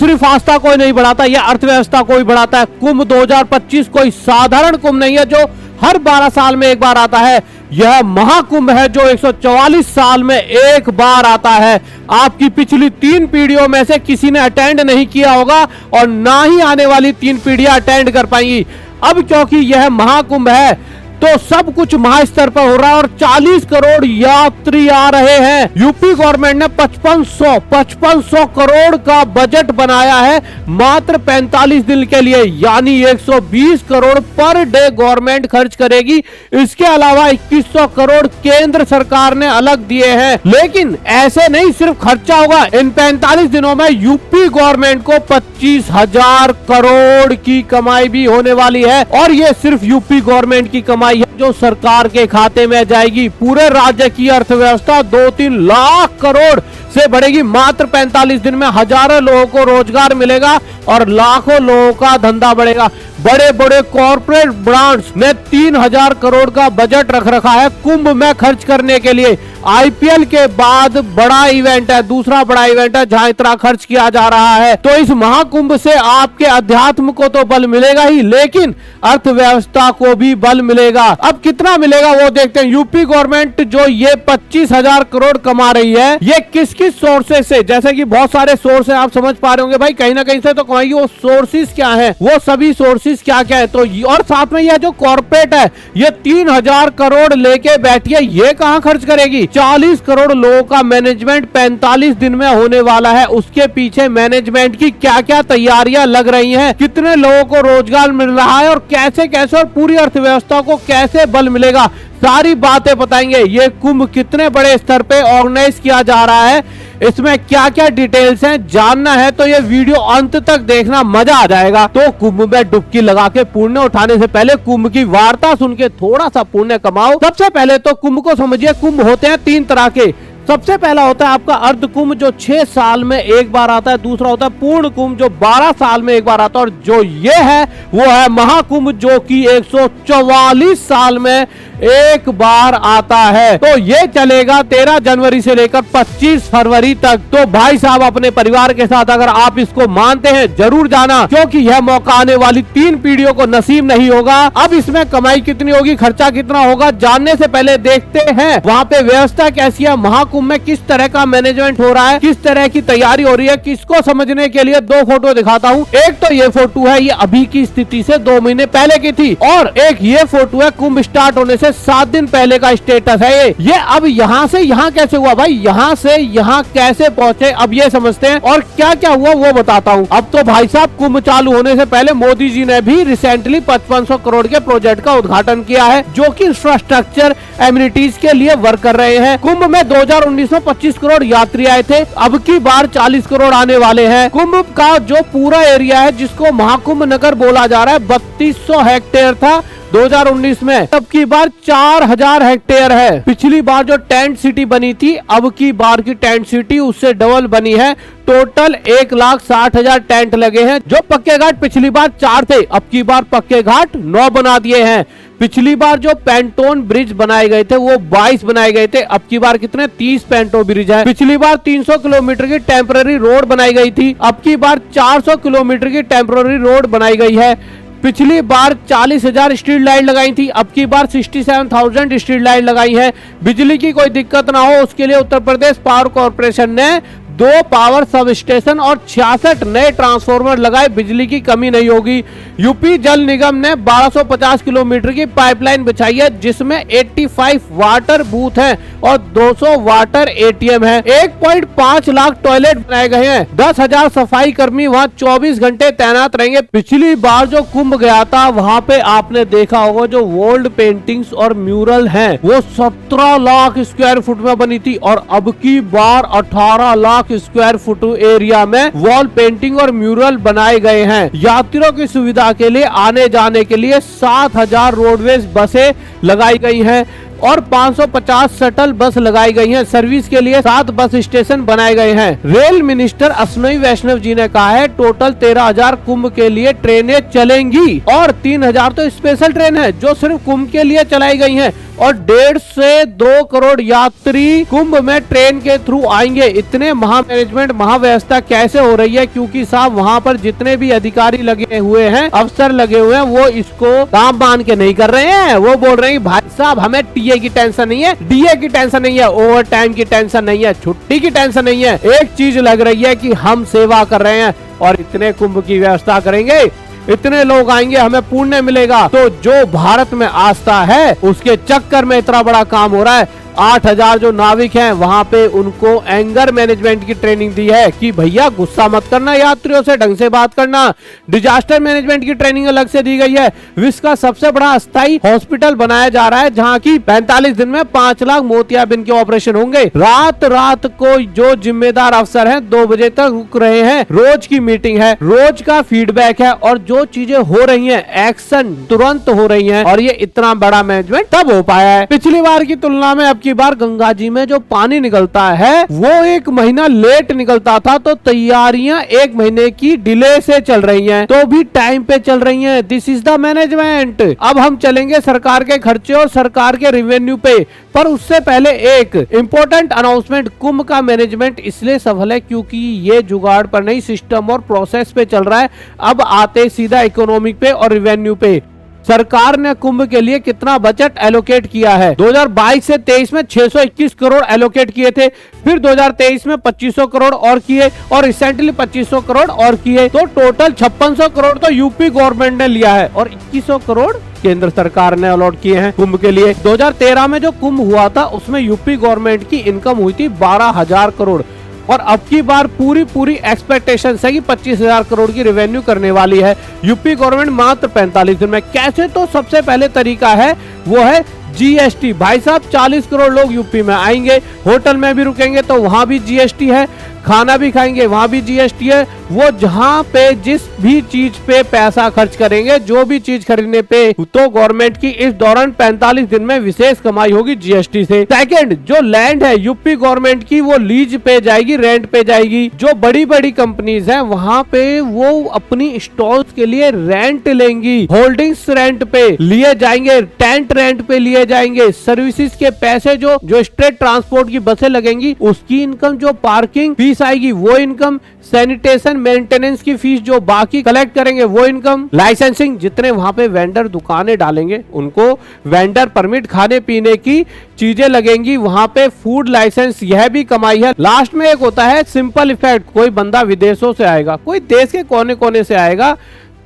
सिर्फ आस्था कोई नहीं बढ़ाता, यह अर्थव्यवस्था कोई बढ़ाता है। कुंभ 2025 कोई साधारण कुंभ नहीं है जो हर 12 साल में एक बार आता है। यह महाकुंभ है जो 144 साल में एक बार आता है। आपकी पिछली 3 पीढ़ियों में से किसी ने अटेंड नहीं किया होगा और ना ही आने वाली 3 पीढ़ियां अटेंड कर पाएंगी। अब क्योंकि यह महाकुंभ है तो सब कुछ महास्तर पर हो रहा है और 40 करोड़ यात्री आ रहे हैं। यूपी गवर्नमेंट ने 5500 करोड़ का बजट बनाया है मात्र 45 दिन के लिए, यानी 120 करोड़ पर डे गवर्नमेंट खर्च करेगी। इसके अलावा 2100 करोड़ केंद्र सरकार ने अलग दिए हैं। लेकिन ऐसे नहीं सिर्फ खर्चा होगा, इन 45 दिनों में यूपी गवर्नमेंट को 25,000 करोड़ की कमाई भी होने वाली है और ये सिर्फ यूपी गवर्नमेंट की कमाई जो सरकार के खाते में जाएगी। पूरे राज्य की अर्थव्यवस्था 2-3 लाख करोड़ से बढ़ेगी। मात्र 45 दिन में हजारों लोगों को रोजगार मिलेगा और लाखों लोगों का धंधा बढ़ेगा। बड़े बड़े कॉर्पोरेट ब्रांड्स ने 3000 करोड़ का बजट रख रखा है कुंभ में खर्च करने के लिए। आईपीएल के बाद बड़ा इवेंट है, दूसरा बड़ा इवेंट है जहां इतना खर्च किया जा रहा है। तो इस महाकुंभ से आपके अध्यात्म को तो बल मिलेगा ही, लेकिन अर्थव्यवस्था को भी बल मिलेगा। अब कितना मिलेगा वो देखते हैं। यूपी गवर्नमेंट जो ये 25,000 करोड़ कमा रही है, ये किस किस सोर्सेस से, जैसे कि बहुत सारे सोर्स है, आप समझ पा रहे होंगे भाई कहीं ना कहीं से तो कमाएगी। वो सोर्सेस क्या है, वो सभी सोर्सेस क्या क्या है, तो और साथ में यह जो कॉर्पोरेट है ये 3000 करोड़ लेके बैठी है, ये कहां खर्च करेगी। 40 करोड़ लोगों का मैनेजमेंट 45 दिन में होने वाला है। उसके पीछे मैनेजमेंट की क्या क्या तैयारियां लग रही हैं, कितने लोगों को रोजगार मिल रहा है और कैसे कैसे और पूरी अर्थव्यवस्था को कैसे बल मिलेगा, सारी बातें बताएंगे। ये कुंभ कितने बड़े स्तर पे ऑर्गेनाइज किया जा रहा है, इसमें क्या क्या डिटेल्स हैं, जानना है तो ये वीडियो अंत तक देखना, मजा आ जाएगा। तो कुंभ में डुबकी लगा के पुण्य उठाने से पहले कुंभ की वार्ता सुन के थोड़ा सा पुण्य कमाओ। सबसे पहले तो कुंभ को समझिए। कुंभ होते हैं 3 तरह के। सबसे पहला होता है आपका अर्ध कुंभ जो 6 साल में एक बार आता है। दूसरा होता है पूर्ण कुंभ जो 12 साल में एक बार आता है। और जो ये है वो है महाकुंभ जो कि 144 साल में एक बार आता है। तो ये चलेगा 13 जनवरी से लेकर 25 फरवरी तक। तो भाई साहब अपने परिवार के साथ अगर आप इसको मानते हैं जरूर जाना, क्योंकि यह मौका आने वाली 3 पीढ़ियों को नसीब नहीं होगा। अब इसमें कमाई कितनी होगी, खर्चा कितना होगा, जानने से पहले देखते हैं वहाँ पे व्यवस्था कैसी है, महाकुंभ में किस तरह का मैनेजमेंट हो रहा है, किस तरह की तैयारी हो रही है। किसको समझने के लिए 2 फोटो दिखाता हूँ। एक तो ये फोटो है, ये अभी की स्थिति से 2 महीने पहले की थी, और एक ये फोटो है कुंभ स्टार्ट होने से 7 दिन पहले का स्टेटस है ये। अब यहाँ से यहाँ कैसे हुआ भाई, यहाँ से यहाँ कैसे पहुंचे, अब ये समझते हैं। और क्या क्या हुआ वो बताता हूँ। अब तो भाई साहब कुंभ चालू होने से पहले मोदी जी ने भी रिसेंटली 5500 करोड़ के प्रोजेक्ट का उद्घाटन किया है जो कि इंफ्रास्ट्रक्चर एमिनिटीज के लिए वर्क कर रहे हैं। कुंभ में 2019 में 25 करोड़ यात्री आए थे, अब की बार 40 करोड़ आने वाले हैं। कुंभ का जो पूरा एरिया है जिसको महाकुंभ नगर बोला जा रहा है 3200 हेक्टेयर था 2019 में, अब की बार 4000 हेक्टेयर है। पिछली बार जो टेंट सिटी बनी थी, अब की बार की टेंट सिटी उससे डबल बनी है। टोटल 1,60,000 टेंट लगे हैं। जो पक्के घाट पिछली बार 4 थे, अब की बार पक्के घाट 9 बना दिए हैं। पिछली बार जो पेंटोन ब्रिज बनाए गए थे वो 22 बनाए गए थे, अब की बार कितने 30 पेंटो ब्रिज है। पिछली बार 300 किलोमीटर की टेम्पररी रोड बनाई गई थी, अब की बार 400 किलोमीटर की टेम्पररी रोड बनाई गई है। पिछली बार 40,000 स्ट्रीट लाइट लगाई थी, अब की बार 67,000 स्ट्रीट लाइट लगाई है। बिजली की कोई दिक्कत ना हो उसके लिए उत्तर प्रदेश पावर कॉर्पोरेशन ने 2 पावर सब स्टेशन और 66 नए ट्रांसफार्मर लगाए, बिजली की कमी नहीं होगी। यूपी जल निगम ने 1250 किलोमीटर की पाइपलाइन बिछाई है जिसमें 85 वाटर बूथ हैं और 200 वाटर एटीएम है। 1.5 लाख टॉयलेट बनाए गए हैं। 10,000 सफाई कर्मी वहाँ 24 घंटे तैनात रहेंगे। पिछली बार जो कुंभ गया था वहाँ पे आपने देखा होगा जो वॉल पेंटिंग्स और म्यूरल हैं वो 17 लाख स्क्वायर फुट में बनी थी, और अब की बार 18 लाख स्क्वायर फुट एरिया में वॉल पेंटिंग और म्यूरल बनाए गए हैं। यात्रियों की सुविधा के लिए आने जाने के लिए 7000 रोडवेज बसें लगाई गई हैं और 550 शटल बस लगाई गई हैं। सर्विस के लिए 7 बस स्टेशन बनाए गए हैं। रेल मिनिस्टर अश्विनी वैष्णव जी ने कहा है टोटल 13,000 कुंभ के लिए ट्रेनें चलेंगी और 3,000 तो स्पेशल ट्रेन है जो सिर्फ कुंभ के लिए चलाई गई हैं, और 1.5 से 2 करोड़ यात्री कुंभ में ट्रेन के थ्रू आएंगे। इतने महा मैनेजमेंट, महा व्यवस्था कैसे हो रही है? क्योंकि साहब वहाँ पर जितने भी अधिकारी लगे हुए हैं, अफसर लगे हुए हैं, वो इसको काम मान के नहीं कर रहे हैं। वो बोल रहे हैं भाई साहब हमें टीए की टेंशन नहीं है, डीए की टेंशन नहीं है, ओवर टाइम की टेंशन नहीं है, छुट्टी की टेंशन नहीं है। एक चीज लग रही है कि हम सेवा कर रहे हैं और इतने कुंभ की व्यवस्था करेंगे, इतने लोग आएंगे, हमें पुण्य मिलेगा। तो जो भारत में आस्था है उसके चक्कर में इतना बड़ा काम हो रहा है। 8,000 जो नाविक हैं वहां पे उनको एंगर मैनेजमेंट की ट्रेनिंग दी है कि भैया गुस्सा मत करना, यात्रियों से ढंग से बात करना। डिजास्टर मैनेजमेंट की ट्रेनिंग अलग से दी गई है। विश्व का सबसे बड़ा अस्थायी हॉस्पिटल बनाया जा रहा है जहां की 45 दिन में 5 लाख मोतियाबिंद के ऑपरेशन होंगे। रात रात को जो जिम्मेदार अफसर हैं 2 बजे तक रुक रहे हैं। रोज की मीटिंग है, रोज का फीडबैक है और जो चीजें हो रही है एक्शन तुरंत हो रही है और ये इतना बड़ा मैनेजमेंट तब हो पाया है। पिछली बार की तुलना में की बार गंगा जी में जो पानी निकलता है वो 1 महीना लेट निकलता था, तो तैयारियां 1 महीने की डिले से चल रही हैं, तो भी टाइम पे चल रही हैं। This is the management. अब हम चलेंगे सरकार के खर्चे और सरकार के रेवेन्यू पे, पर उससे पहले एक इंपॉर्टेंट अनाउंसमेंट। कुंभ का मैनेजमेंट इसलिए सफल है क्योंकि ये जुगाड़ पर नहीं, सिस्टम और प्रोसेस पे चल रहा है। अब आते सीधा इकोनॉमिक पे और रेवेन्यू पे। सरकार ने कुंभ के लिए कितना बजट एलोकेट किया है? 2022 से 23 में 621 करोड़ एलोकेट किए थे, फिर 2023 में 2500 करोड़ और किए और रिसेंटली 2500 करोड़ और किए, तो टोटल 5600 करोड़ तो यूपी गवर्नमेंट ने लिया है और 2100 करोड़ केंद्र सरकार ने अलॉट किए हैं कुंभ के लिए। 2013 में जो कुंभ हुआ था उसमें यूपी गवर्नमेंट की इनकम हुई थी 12,000 करोड़ और अब की बार पूरी एक्सपेक्टेशन है कि 25,000 करोड़ की रेवेन्यू करने वाली है यूपी गवर्नमेंट मात्र 45 दिन में। कैसे? तो सबसे पहले तरीका है वो है जीएसटी। भाई साहब 40 करोड़ लोग यूपी में आएंगे, होटल में भी रुकेंगे तो वहां भी जीएसटी है, खाना भी खाएंगे वहां भी जीएसटी है। वो जहां पे जिस भी चीज पे पैसा खर्च करेंगे, जो भी चीज खरीदने पे, तो गवर्नमेंट की इस दौरान 45 दिन में विशेष कमाई होगी जीएसटी से। सेकंड, जो लैंड है यूपी गवर्नमेंट की वो लीज पे जाएगी, रेंट पे जाएगी। जो बड़ी बड़ी कंपनीज हैं वहां पे वो अपनी स्टॉल्स के लिए रेंट लेंगी, होल्डिंग्स रेंट पे लिए जाएंगे, टेंट रेंट पे लिए जाएंगे। सर्विसेज के पैसे जो स्टेट ट्रांसपोर्ट की बसें लगेंगी उसकी इनकम, जो पार्किंग फीस आएगी वो इनकम, सैनिटेशन मेंटेनेंस की फीस जो बाकी कलेक्ट करेंगे वो इनकम, लाइसेंसिंग, जितने वहां पे वेंडर दुकानें डालेंगे उनको वेंडर परमिट, खाने पीने की चीजें लगेंगी वहां पे, फूड लाइसेंस, यह भी कमाई है। लास्ट में एक होता है सिंपल इफेक्ट। कोई बंदा विदेशों से आएगा, कोई देश के कोने कोने से आएगा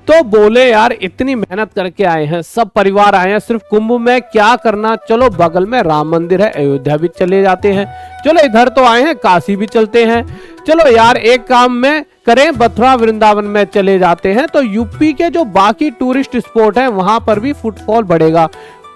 तो बोले यार इतनी मेहनत करके आए हैं, सब परिवार आए हैं सिर्फ कुंभ में, क्या करना, चलो बगल में राम मंदिर है, अयोध्या भी चले जाते हैं, चलो इधर तो आए हैं काशी भी चलते हैं, चलो यार एक काम में करें मथुरा वृंदावन में चले जाते हैं। तो यूपी के जो बाकी टूरिस्ट स्पॉट है वहां पर भी फुटफॉल बढ़ेगा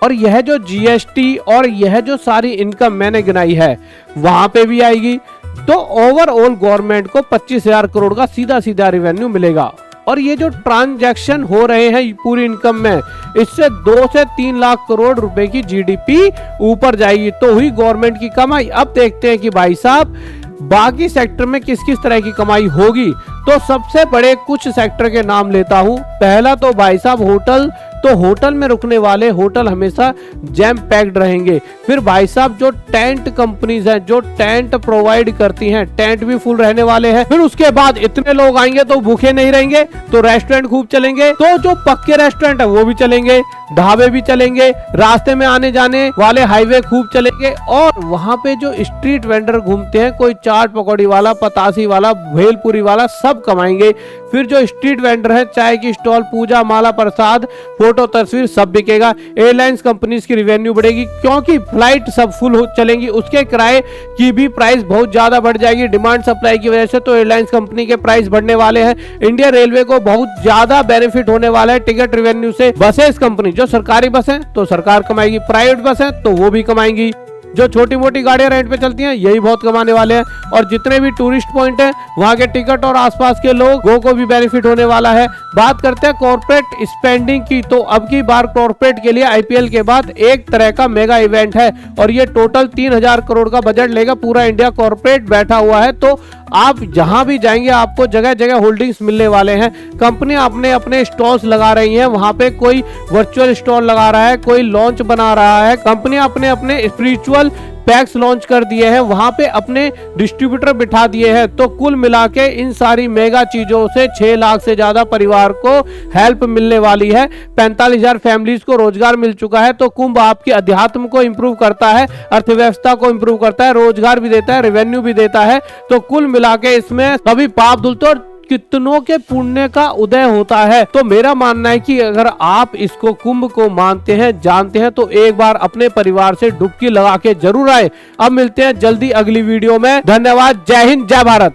और यह जो जीएसटी और यह जो सारी इनकम मैंने गिनाई है वहां पे भी आएगी। तो ओवरऑल गवर्नमेंट को 25,000 करोड़ का सीधा सीधा रेवेन्यू मिलेगा और ये जो ट्रांजैक्शन हो रहे हैं पूरी इनकम में, इससे 2 से 3 लाख करोड़ रुपए की जीडीपी ऊपर जाएगी, तो हुई गवर्नमेंट की कमाई। अब देखते हैं कि भाई साहब बाकी सेक्टर में किस किस तरह की कमाई होगी। तो सबसे बड़े कुछ सेक्टर के नाम लेता हूं। पहला तो भाई साहब होटल, तो होटल में रुकने वाले होटल हमेशा जैम पैक्ड रहेंगे। फिर भाई साहब जो टेंट कंपनीज हैं जो टेंट प्रोवाइड करती हैं, टेंट भी फुल रहने वाले हैं। फिर उसके बाद इतने लोग आएंगे तो भूखे नहीं रहेंगे, तो रेस्टोरेंट खूब चलेंगे, तो जो पक्के रेस्टोरेंट है वो भी चलेंगे, ढाबे भी चलेंगे, रास्ते में आने जाने वाले हाईवे खूब चलेंगे और वहां पे जो स्ट्रीट वेंडर घूमते हैं, कोई चाट पकौड़ी वाला, पतासी वाला, भेलपुरी वाला, सब कमाएंगे। फिर जो स्ट्रीट वेंडर है, चाय की स्टॉल, पूजा माला प्रसाद, फोटो तस्वीर, सब बिकेगा। एयरलाइंस कंपनीज की रेवेन्यू बढ़ेगी क्योंकि फ्लाइट सब फुल चलेंगी, उसके किराए की भी प्राइस बहुत ज्यादा बढ़ जाएगी डिमांड सप्लाई की वजह से, तो एयरलाइंस कंपनी के प्राइस बढ़ने वाले हैं। इंडिया रेलवे को बहुत ज्यादा बेनिफिट होने वाला है टिकट रेवेन्यू से। बसेस कंपनी, जो सरकारी बस है तो सरकार कमाएगी, प्राइवेट बस है तो वो भी कमाएंगी, जो छोटी मोटी गाड़ियां रेंट पे चलती हैं यही बहुत कमाने वाले हैं। और जितने भी टूरिस्ट पॉइंट हैं वहां के टिकट और आसपास के लोगों को भी बेनिफिट होने वाला है। बात करते हैं कॉर्पोरेट स्पेंडिंग की, तो अब की बार कॉर्पोरेट के लिए आईपीएल के बाद एक तरह का मेगा इवेंट है और ये टोटल 3,000 करोड़ का बजट लेगा। पूरा इंडिया कॉर्पोरेट बैठा हुआ है, तो आप जहां भी जाएंगे आपको जगह जगह होल्डिंग्स मिलने वाले हैं। कंपनी अपने अपने स्टॉल्स लगा रही हैं, वहां पे कोई वर्चुअल स्टॉल लगा रहा है, कोई लॉन्च बना रहा है। कंपनी अपने अपने स्पिरिचुअल पैक्स लॉन्च कर दिए हैं, वहां पे अपने डिस्ट्रीब्यूटर बिठा दिए हैं। तो कुल मिला के इन सारी मेगा चीजों से 6 लाख से ज्यादा परिवार को हेल्प मिलने वाली है। 45,000 फैमिलीज को रोजगार मिल चुका है। तो कुंभ आपकी अध्यात्म को इंप्रूव करता है, अर्थव्यवस्था को इंप्रूव करता है, रोजगार भी देता है, रेवेन्यू भी देता है। तो कुल मिला के इसमें सभी पाप धुलते और कितनों के पुण्य का उदय होता है। तो मेरा मानना है कि अगर आप इसको कुंभ को मानते हैं, जानते हैं, तो एक बार अपने परिवार से डुबकी लगा के जरूर आए। अब मिलते हैं जल्दी अगली वीडियो में। धन्यवाद। जय हिंद, जय भारत।